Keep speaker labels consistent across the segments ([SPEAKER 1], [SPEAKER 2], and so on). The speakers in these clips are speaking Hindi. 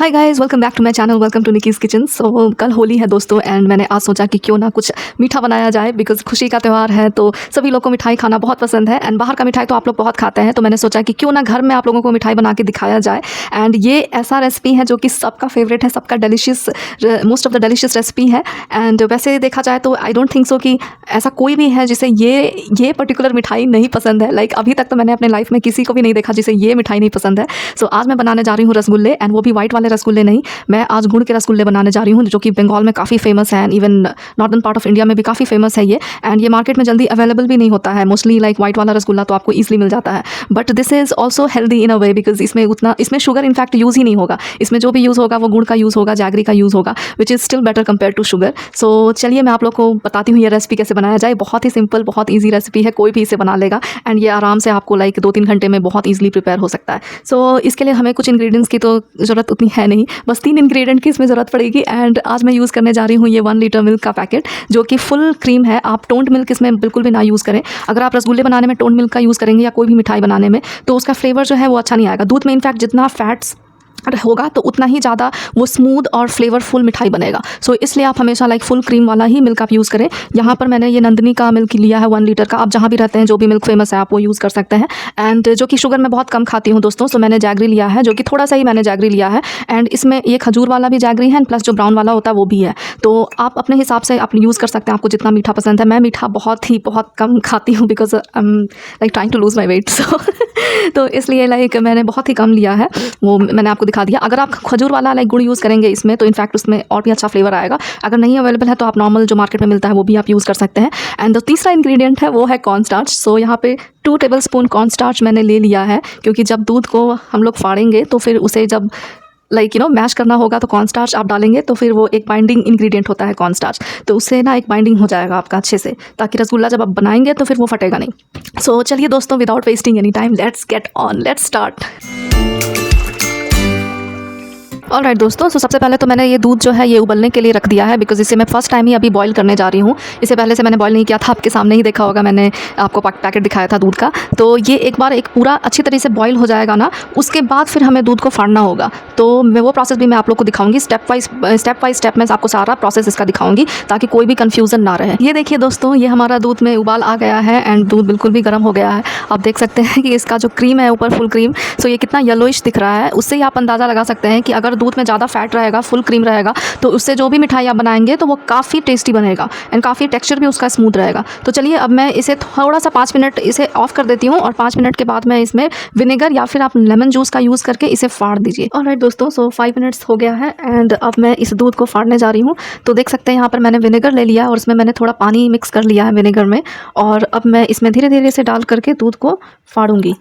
[SPEAKER 1] Hi guys, welcome back to my channel. Welcome to Nikki's kitchen. So कल होली है दोस्तों, एंड मैंने आज सोचा कि क्यों ना कुछ मीठा बनाया जाए, बिकॉज खुशी का त्यौहार है तो सभी लोग को मिठाई खाना बहुत पसंद है। एंड बाहर का मिठाई तो आप लोग बहुत खाते हैं, तो मैंने सोचा कि क्यों ना घर में आप लोगों को मिठाई बना के दिखाया जाए। एंड ये ऐसा रेसिपी है जो कि सबका फेवरेट है, सबका delicious, most of the delicious recipe है। एंड वैसे देखा जाए तो आई डोंट थिंक सो कि ऐसा कोई भी है जिसे ये पर्टिकुलर मिठाई नहीं पसंद है। लाइक अभी तक तो मैंने अपने लाइफ में किसी को भी नहीं देखा जिसे ये मिठाई नहीं पसंद है। सो आज मैं बनाने जा रही हूँ रसगुल्ले, एंड वो भी व्हाइट वाले रसगुल्ले नहीं। मैं आज गुड़ के रसगुल्ले बनाने जा रही हूँ, जो कि बंगाल में काफ़ी फेमस है, and even northern part of India में भी काफ़ी फेमस है ये। एंड ये मार्केट में जल्दी अवेलेबल भी नहीं होता है। मोस्टली लाइक व्हाइट वाला रसगुल्ला तो आपको ईजिली मिल जाता है, but this is also healthy in a way, because इसमें शुगर इनफैक्ट यूज़ ही नहीं होगा। इसमें जो भी यूज़ होगा वो गुड़ का यूज़ होगा, जैगरी का यूज़ होगा, which is still better compare to sugar. So चलिए मैं आप लोग को बताती हूँ ये रेसिपी कैसे बनाया जाए। बहुत ही सिंपल, बहुत ईजी रेसिपी है, कोई भी इसे बना लेगा। एंड ये आराम से आपको लाइक 2-3 घंटे में बहुत ईजिली प्रिपेयर हो सकता है। सो इसके लिए हमें कुछ इंग्रेडिएंट्स की तो ज़रूरत उतनी है नहीं, बस 3 इंग्रेडिएंट की इसमें ज़रूरत पड़ेगी। एंड आज मैं यूज़ करने जा रही हूँ ये 1 लीटर मिल्क का पैकेट, जो कि फुल क्रीम है। आप टोंड मिल्क इसमें बिल्कुल भी ना यूज़ करें। अगर आप रसगुल्ले बनाने में टोंड मिल्क का यूज़ करेंगे या कोई भी मिठाई बनाने में, तो उसका फ्लेवर जो है वो अच्छा नहीं आएगा। दूध में इनफैक्ट जितना फैट्स होगा तो उतना ही ज़्यादा वो स्मूथ और फ्लेवरफुल मिठाई बनेगा। सो इसलिए आप हमेशा लाइक फुल क्रीम वाला ही मिल्क आप यूज़ करें। यहाँ पर मैंने ये नंदिनी का मिल्क लिया है 1 लीटर का। आप जहाँ भी रहते हैं जो भी मिल्क फेमस है आप वो यूज़ कर सकते हैं। एंड जो कि शुगर मैं बहुत कम खाती हूँ दोस्तों, सो मैंने जैगरी लिया है, जो कि थोड़ा सा ही मैंने जैगरी लिया है। एंड इसमें ये खजूर वाला भी जैगरी है, प्लस जो ब्राउन वाला होता है वो भी है। तो आप अपने हिसाब से आप यूज़ कर सकते हैं, आपको जितना मीठा पसंद है। मैं मीठा बहुत कम खाती हूँ, because I am like trying to lose my weight. So तो इसलिए लाइक मैंने बहुत ही कम लिया है, वो मैंने आपको दिखा दिया। अगर आप खजूर वाला लाइक गुड़ यूज़ करेंगे इसमें, तो इनफैक्ट उसमें और भी अच्छा फ्लेवर आएगा। अगर नहीं अवेलेबल है तो आप नॉर्मल जो मार्केट में मिलता है वो भी आप यूज़ कर सकते हैं। एंड जो तीसरा इंग्रेडिएंट है वो है कॉर्न स्टार्च। सो यहाँ पे 2 टेबलस्पून कॉर्न स्टार्च मैंने ले लिया है, क्योंकि जब दूध को हम लोग फाड़ेंगे तो फिर उसे जब मैश करना होगा तो कॉर्न स्टार्च आप डालेंगे, तो फिर वो एक बाइंडिंग इंग्रेडिएंट होता है कॉर्न स्टार्च, तो उससे ना एक बाइंडिंग हो जाएगा आपका अच्छे से, ताकि रसगुल्ला जब आप बनाएंगे तो फिर वो फटेगा नहीं। सो चलिए दोस्तों, without wasting any time, let's get on, let's start. Alright दोस्तों, सो सबसे पहले तो मैंने ये दूध जो है ये उबलने के लिए रख दिया है, बिकॉज इसे मैं फर्स्ट टाइम ही अभी बॉईल करने जा रही हूँ। इसे पहले से मैंने बॉईल नहीं किया था, आपके सामने ही देखा होगा, मैंने आपको पैकेट दिखाया था दूध का। तो ये एक बार एक पूरा अच्छी तरह से बॉईल हो जाएगा ना, उसके बाद फिर हमें दूध को फाड़ना होगा। तो मैं वो प्रोसेस भी मैं आप लोग को दिखाऊंगी, स्टेप बाई स्टेप मैं आपको सारा प्रोसेस इसका दिखाऊंगी, ताकि कोई भी कन्फ्यूजन ना रहे। ये देखिए दोस्तों, ये हमारा दूध में उबाल आ गया है, एंड दूध बिल्कुल भी गर्म हो गया है। आप देख सकते हैं कि इसका जो क्रीम है ऊपर फुल क्रीम, सो ये कितना येलोइश दिख रहा है। उससे ही आप अंदाज़ा लगा सकते हैं कि अगर दूध में ज़्यादा फैट रहेगा, फुल क्रीम रहेगा, तो उससे जो भी मिठाई आप बनाएंगे तो वो काफ़ी टेस्टी बनेगा, एंड काफ़ी टेक्सचर भी उसका स्मूथ रहेगा। तो चलिए अब मैं इसे थोड़ा सा 5 मिनट इसे ऑफ कर देती हूँ, और 5 मिनट के बाद मैं इसमें विनेगर या फिर आप लेमन जूस का यूज़ करके इसे फाड़ दीजिए। ऑलराइट दोस्तों, सो 5 मिनट्स हो गया है, एंड अब मैं इस दूध को फाड़ने जा रही हूँ। तो देख सकते हैं यहाँ पर मैंने विनेगर ले लिया, और उसमें मैंने थोड़ा पानी मिक्स कर लिया है विनेगर में, और अब मैं इसमें धीरे धीरे से डाल करके दूध को फाड़ूंगी।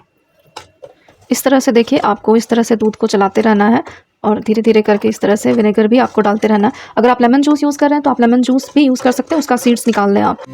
[SPEAKER 1] इस तरह से देखिए, आपको इस तरह से दूध को चलाते रहना है, और धीरे धीरे करके इस तरह से विनेगर भी आपको डालते रहना है। अगर आप लेमन जूस यूज़ कर रहे हैं तो आप लेमन जूस भी यूज़ कर सकते हैं, उसका सीड्स निकाल लें आप।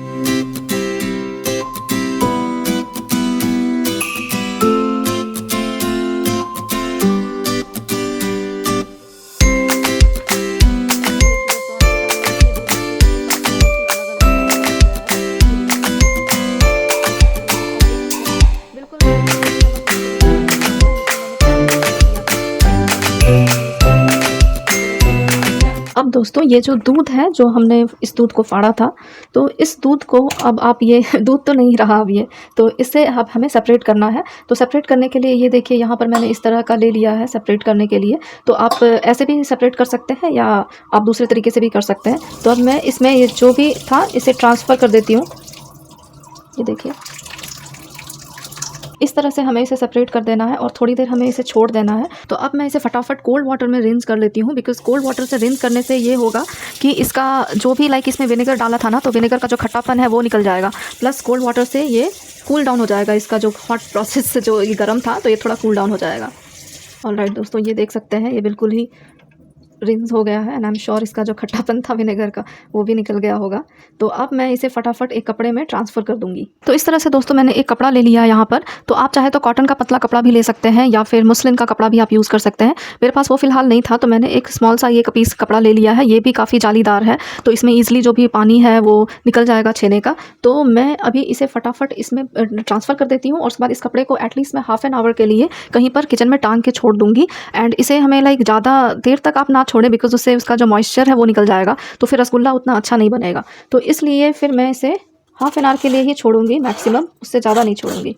[SPEAKER 1] अब दोस्तों, ये जो दूध है, जो हमने इस दूध को फाड़ा था, तो इस दूध को अब आप ये दूध तो नहीं रहा अब ये, तो इससे अब हमें सेपरेट करना है। तो सेपरेट करने के लिए ये देखिए, यहाँ पर मैंने इस तरह का ले लिया है सेपरेट करने के लिए। तो आप ऐसे भी सेपरेट कर सकते हैं, या आप दूसरे तरीके से भी कर सकते हैं। तो अब मैं इसमें ये जो भी था इसे ट्रांसफ़र कर देती हूँ। ये देखिए, इस तरह से हमें इसे सेपरेट कर देना है, और थोड़ी देर हमें इसे छोड़ देना है। तो अब मैं इसे फटाफट कोल्ड वाटर में रिंस कर लेती हूँ, बिकॉज कोल्ड वाटर से रिंस करने से ये होगा कि इसका जो भी इसमें विनेगर डाला था ना, तो विनेगर का जो खट्टापन है वो निकल जाएगा, प्लस कोल्ड वाटर से ये कूल डाउन हो जाएगा। इसका जो हॉट प्रोसेस से जो ये गर्म था, तो ये थोड़ा कूल डाउन हो जाएगा। ऑलराइट दोस्तों, ये देख सकते हैं, ये बिल्कुल ही रिंस हो गया है एंड आई एम श्योर इसका जो खट्टापन था विनेगर का वो भी निकल गया होगा। तो अब मैं इसे फटाफट एक कपड़े में ट्रांसफ़र कर दूँगी। तो इस तरह से दोस्तों मैंने एक कपड़ा ले लिया यहाँ पर। तो आप चाहे तो कॉटन का पतला कपड़ा भी ले सकते हैं या फिर मुस्लिन का कपड़ा भी आप यूज़ कर सकते हैं। मेरे पास वो फ़िलहाल नहीं था तो मैंने एक स्मॉल सा ये पीस कपड़ा ले लिया है। ये भी काफ़ी जालीदार है तो इसमें ईज़िली जो भी पानी है वो निकल जाएगा छेने का। तो मैं अभी इसे फटाफट इसमें ट्रांसफ़र कर देती हूँ और उसके बाद इस कपड़े को एटलीस्ट मैं हाफ़ एन आवर के लिए कहीं पर किचन में टांग के छोड़ दूँगी। एंड इसे हमें लाइक ज़्यादा देर तक आप ना छोड़ें बिकॉज़ उससे उसका जो मॉइस्चर है वो निकल जाएगा तो फिर रसगुल्ला उतना अच्छा नहीं बनेगा। तो इसलिए फिर मैं इसे हाफ़ एन आवर के लिए ही छोड़ूंगी मैक्सिमम, उससे ज़्यादा नहीं छोड़ूंगी।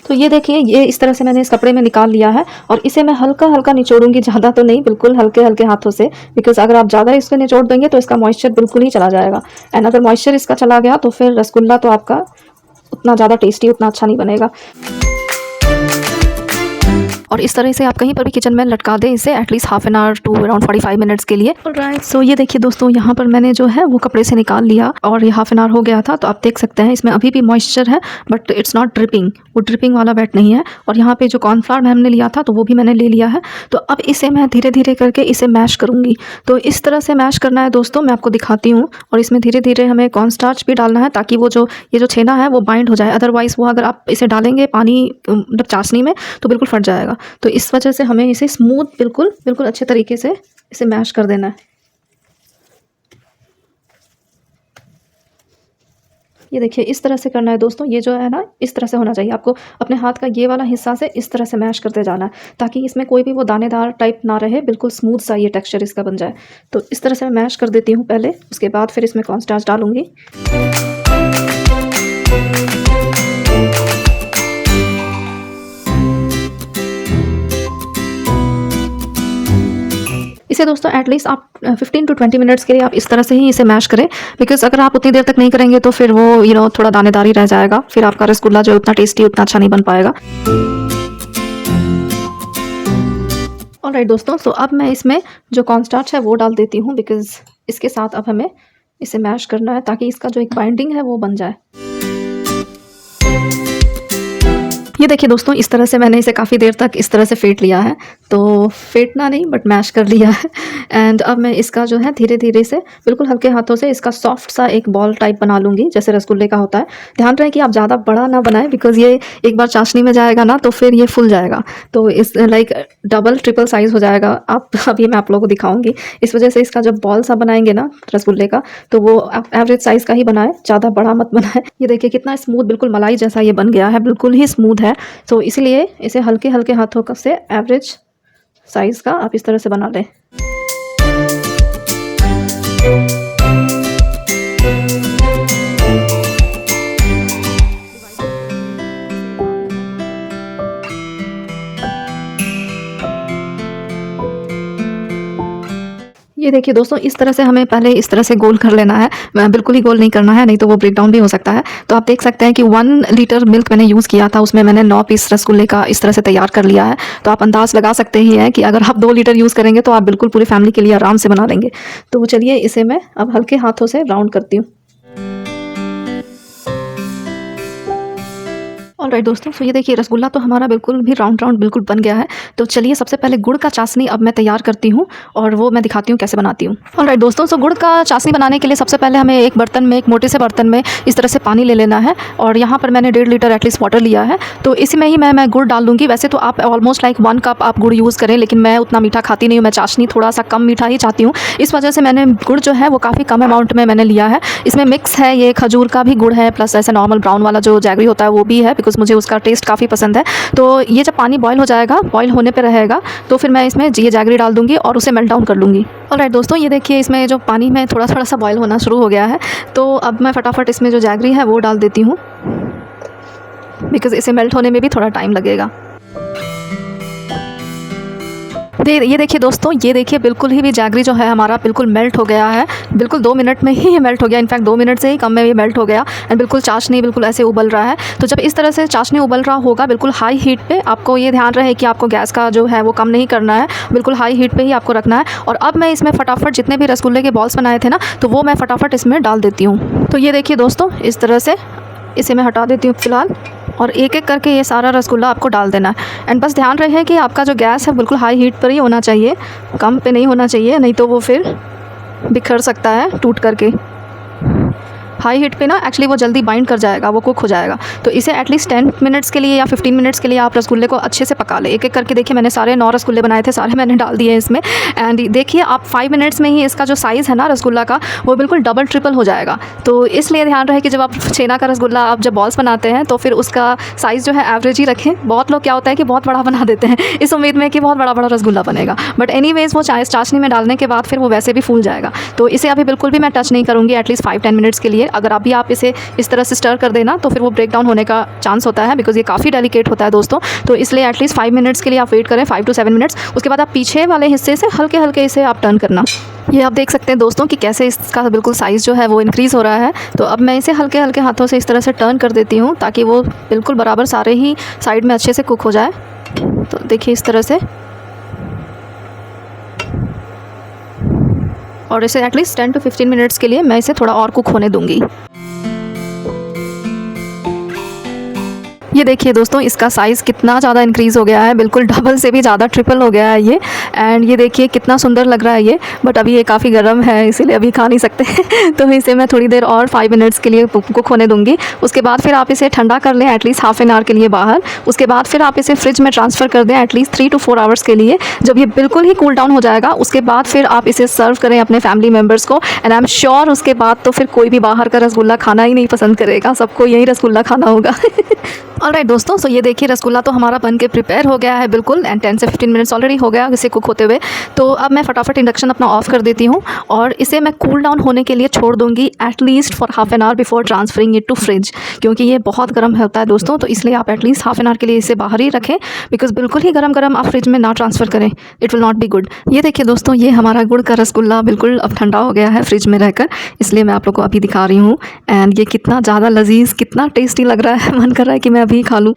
[SPEAKER 1] तो ये देखिए ये इस तरह से मैंने इस कपड़े में निकाल लिया है और इसे मैं हल्का हल्का निचोड़ूंगी, ज़्यादा तो नहीं, बिल्कुल हल्के हल्के हाथों से, बिकॉज अगर आप ज़्यादा इसको निचोड़ देंगे तो इसका मॉइस्चर बिल्कुल ही चला जाएगा। एंड अगर मॉइस्चर इसका चला गया तो फिर रसगुल्ला तो आपका उतना ज़्यादा टेस्टी, उतना अच्छा नहीं बनेगा। और इस तरह से आप कहीं पर भी किचन में लटका दें इसे at least half an hour to around 45 minutes के लिए। ऑलराइट, सो ये देखिए दोस्तों यहाँ पर मैंने जो है वो कपड़े से निकाल लिया और ये हाफ़ एन आवर हो गया था। तो आप देख सकते हैं इसमें अभी भी मॉइस्चर है बट इट्स नॉट ड्रिपिंग, वो ड्रिपिंग वाला वेट नहीं है। और यहाँ पे जो कॉर्नफ्लावर हमने लिया था तो वो भी मैंने ले लिया है। तो अब इसे मैं धीरे धीरे करके इसे मैश करूँगी। तो इस तरह से मैश करना है दोस्तों, मैं आपको दिखाती हूँ। और इसमें धीरे धीरे हमें कॉर्नस्टार्च भी डालना है ताकि वो जो ये जो छेना है वो बाइंड हो जाए, अदरवाइज़ वो अगर आप इसे डालेंगे पानी मतलब चाशनी में तो बिल्कुल फट जाएगा। तो इस वजह से हमें इसे स्मूथ बिल्कुल बिल्कुल अच्छे तरीके से इसे मैश कर देना है। ये देखिए इस तरह से करना है दोस्तों, ये जो है ना इस तरह से होना चाहिए। आपको अपने हाथ का ये वाला हिस्सा से इस तरह से मैश करते जाना है ताकि इसमें कोई भी वो दानेदार टाइप ना रहे, बिल्कुल स्मूथ सा ये टेक्सचर इसका बन जाए। तो इस तरह से मैं मैश कर देती हूँ पहले, उसके बाद फिर इसमें कॉर्नस्टार्च डालूंगी। इसे दोस्तों एटलीस्ट आप 15 टू 20 मिनट्स के लिए आप इस तरह से ही इसे मैश करें, बिकॉज अगर आप उतनी देर तक नहीं करेंगे तो फिर वो थोड़ा दानेदार ही रह जाएगा, फिर आपका रसगुल्ला जो उतना टेस्टी उतना अच्छा नहीं बन पाएगा। ऑलराइट दोस्तों, सो अब मैं इसमें जो कॉर्नस्टार्च है वो डाल देती हूँ, बिकॉज इसके साथ अब हमें इसे मैश करना है ताकि इसका जो एक बाइंडिंग है वो बन जाए। ये देखिए दोस्तों इस तरह से मैंने इसे काफ़ी देर तक इस तरह से फेंट लिया है, तो फेंटना नहीं बट मैश कर लिया है। एंड अब मैं इसका जो है धीरे धीरे से बिल्कुल हल्के हाथों से इसका सॉफ्ट सा एक बॉल टाइप बना लूँगी जैसे रसगुल्ले का होता है। ध्यान रहे कि आप ज़्यादा बड़ा ना बनाएं, बिकॉज़ ये एक बार चाशनी में जाएगा ना तो फिर ये फूल जाएगा, तो इस लाइक डबल ट्रिपल साइज़ हो जाएगा। आप अभी मैं आप लोगों को दिखाऊंगी। इस वजह से इसका जब बॉल सा बनाएंगे ना रसगुल्ले का तो वो आप एवरेज साइज़ का ही बनाएं, ज़्यादा बड़ा मत बनाएं। ये देखिए कितना स्मूथ, बिल्कुल मलाई जैसा ये बन गया है, बिल्कुल ही स्मूथ है। तो इसलिए इसे हल्के हल्के हाथों से एवरेज साइज़ का आप इस तरह से बना लें। ये देखिए दोस्तों इस तरह से हमें पहले इस तरह से गोल कर लेना है, बिल्कुल ही गोल नहीं करना है, नहीं तो वो ब्रेक डाउन भी हो सकता है। तो आप देख सकते हैं कि 1 लीटर मिल्क मैंने यूज़ किया था, उसमें मैंने 9 पीस रसगुल्ले का इस तरह से तैयार कर लिया है। तो आप अंदाज़ लगा सकते ही हैं कि अगर आप 2 लीटर यूज़ करेंगे तो आप बिल्कुल पूरी फैमिली के लिए आराम से बना लेंगे। तो चलिए इसे मैं अब हल्के हाथों से राउंड करती हूँ। ऑलराइट दोस्तों, तो ये देखिए रसगुल्ला तो हमारा बिल्कुल भी राउंड राउंड बिल्कुल बन गया है। तो चलिए सबसे पहले गुड़ का चाशनी अब मैं तैयार करती हूँ और वो मैं दिखाती हूँ कैसे बनाती हूँ। ऑलराइट दोस्तों, सो गुड़ का चाशनी बनाने के लिए सबसे पहले हमें एक बर्तन में, एक मोटे से बर्तन में इस तरह से पानी ले लेना है और यहाँ पर मैंने 1.5 लीटर एटलीस्ट वाटर लिया है। तो इसी में ही मैं गुड़ डाल दूँगी। वैसे तो आप ऑलमोस्ट लाइक 1 कप आप गुड़ यूज़ करें, लेकिन मैं उतना मीठा खाती नहीं हूँ, मैं चाशनी थोड़ा सा कम मीठा ही चाहती हूँ। इस वजह से मैंने गुड़ जो है वो काफ़ी कम अमाउंट में मैंने लिया है। इसमें मिक्स है, ये खजूर का भी गुड़ है प्लस ऐसे नॉर्मल ब्राउन वाला जो जैगरी होता है वो भी है, बिकॉज मुझे उसका टेस्ट काफ़ी पसंद है। तो ये जब पानी बॉईल हो जाएगा, बॉईल होने पे रहेगा, तो फिर मैं इसमें ये जैगरी डाल दूंगी और उसे मेल्ट डाउन कर लूँगी। ऑलराइट दोस्तों, ये देखिए इसमें जो पानी में थोड़ा थोड़ा सा बॉईल होना शुरू हो गया है। तो अब मैं फटाफट इसमें जो जैगरी है वो डाल देती हूँ, बिकॉज़ इसे मेल्ट होने में भी थोड़ा टाइम लगेगा। ये देखिए दोस्तों, ये देखिए बिल्कुल ही भी जैगरी जो है हमारा बिल्कुल मेल्ट हो गया है। बिल्कुल 2 मिनट में ही ये मेल्ट हो गया, इनफैक्ट 2 मिनट से ही कम में ये मेल्ट हो गया एंड बिल्कुल चाशनी बिल्कुल ऐसे उबल रहा है। तो जब इस तरह से चाशनी उबल रहा होगा बिल्कुल हाई हीट पे, आपको ये ध्यान रहे कि आपको गैस का जो है वो कम नहीं करना है, बिल्कुल हाई हीट पे ही आपको रखना है। और अब मैं इसमें फटाफट जितने भी रसगुल्ले के बॉल्स बनाए थे ना, तो वो मैं फटाफट इसमें डाल देती हूँ। तो ये देखिए दोस्तों इस तरह से इसे मैं हटा देती हूँ फ़िलहाल। और एक एक करके ये सारा रसगुल्ला आपको डाल देना है। एंड बस ध्यान रहे कि आपका जो गैस है बिल्कुल हाई हीट पर ही होना चाहिए, कम पे नहीं होना चाहिए, नहीं तो वो फिर बिखर सकता है टूट करके। हाई हीट पे ना एक्चुअली वो जल्दी बाइंड कर जाएगा, वो कुक हो जाएगा। तो इसे एटलीस्ट 10 मिनट्स के लिए या 15 मिनट्स के लिए आप रसगुल्ले को अच्छे से पका लें। एक एक करके देखिए मैंने सारे 9 रसगुल्ले बनाए थे, सारे मैंने डाल दिए इसमें। एंड देखिए आप 5 मिनट्स में ही इसका जो साइज़ है ना रसगुल्ला का, वो बिल्कुल डबल ट्रिपल हो जाएगा। तो इसलिए ध्यान रहे कि जब आप छेना का रसगुल्ला आप जब बॉल्स बनाते हैं तो फिर उसका साइज़ जो है एवरेज ही रखें। बहुत लोग क्या होता है कि बहुत बड़ा बना देते हैं इस उम्मीद में कि बहुत बड़ा बड़ा रसगुल्ला बनेगा, बट एनीवेज वो चाशनी में डालने के बाद फिर वो वैसे भी फूल जाएगा। तो इसे अभी बिल्कुल भी मैं टच नहीं करूँगी एटलीस्ट 5-10 मिनट्स के लिए। अगर अभी आप इसे इस तरह से स्टर कर देना तो फिर वो ब्रेक डाउन होने का चांस होता है, बिकॉज ये काफ़ी डेलिकेट होता है दोस्तों। तो इसलिए एटलीस्ट 5 मिनट्स के लिए आप वेट करें, 5 to 7 मिनट्स। उसके बाद आप पीछे वाले हिस्से से हल्के हल्के इसे आप टर्न करना। ये आप देख सकते हैं दोस्तों कि कैसे इसका बिल्कुल साइज़ जो है वो इंक्रीज़ हो रहा है। तो अब मैं इसे हल्के हल्के हाथों से इस तरह से टर्न कर देती हूँ ताकि वो बिल्कुल बराबर सारे ही साइड में अच्छे से कुक हो जाए। तो देखिए इस तरह से, और इसे एटलीस्ट 10 to 15 मिनट्स के लिए मैं इसे थोड़ा और कुक होने दूँगी। ये देखिए दोस्तों इसका साइज़ कितना ज़्यादा इंक्रीज़ हो गया है, बिल्कुल डबल से भी ज़्यादा ट्रिपल हो गया है ये। एंड ये देखिए कितना सुंदर लग रहा है ये, बट अभी ये काफ़ी गर्म है इसीलिए अभी खा नहीं सकते तो इसे मैं थोड़ी देर और 5 मिनट्स के लिए कुक होने दूँगी। उसके बाद फिर आप इसे ठंडा कर लें एटलीस्ट हाफ एन आवर के लिए बाहर। उसके बाद फिर आप इसे फ्रिज में ट्रांसफ़र कर दें एटलीस्ट 3 to 4 आवर्स के लिए। जब ये बिल्कुल ही कूल डाउन हो जाएगा उसके बाद फिर आप इसे सर्व करें अपने फैमिली मेम्बर्स को। एंड आई एम श्योर उसके बाद तो फिर कोई भी बाहर का रसगुल्ला खाना ही नहीं पसंद करेगा, सबको यही रसगुल्ला खाना होगा ऑलराइट दोस्तों, सो ये देखिए रसगुल्ला तो हमारा बन के प्रिपेयर हो गया है बिल्कुल। एंड 10 से 15 मिनट्स ऑलरेडी हो गया इसे कुक होते हुए। तो अब मैं फटाफट इंडक्शन अपना ऑफ कर देती हूँ और इसे मैं कूल डाउन होने के लिए छोड़ दूँगी at least for half an hour before transferring it to fridge, क्योंकि ये बहुत गर्म होता है दोस्तों। तो इसलिए आप एटलीस्ट हाफ एन आवर के लिए इसे बाहर ही रखें, बिकॉज बिल्कुल ही गर्म आप फ्रिज में ना ट्रांसफ़र करें, it will not be good. ये देखिए दोस्तों ये हमारा गुड़ का रसगुल्ला बिल्कुल अब ठंडा हो गया है फ्रिज में रहकर, इसलिए मैं आप लोग को अभी दिखा रही हूँ। एंड ये कितना ज़्यादा लजीज, कितना टेस्टी लग रहा है, मन कर रहा है कि मैं अभी खा लूँ।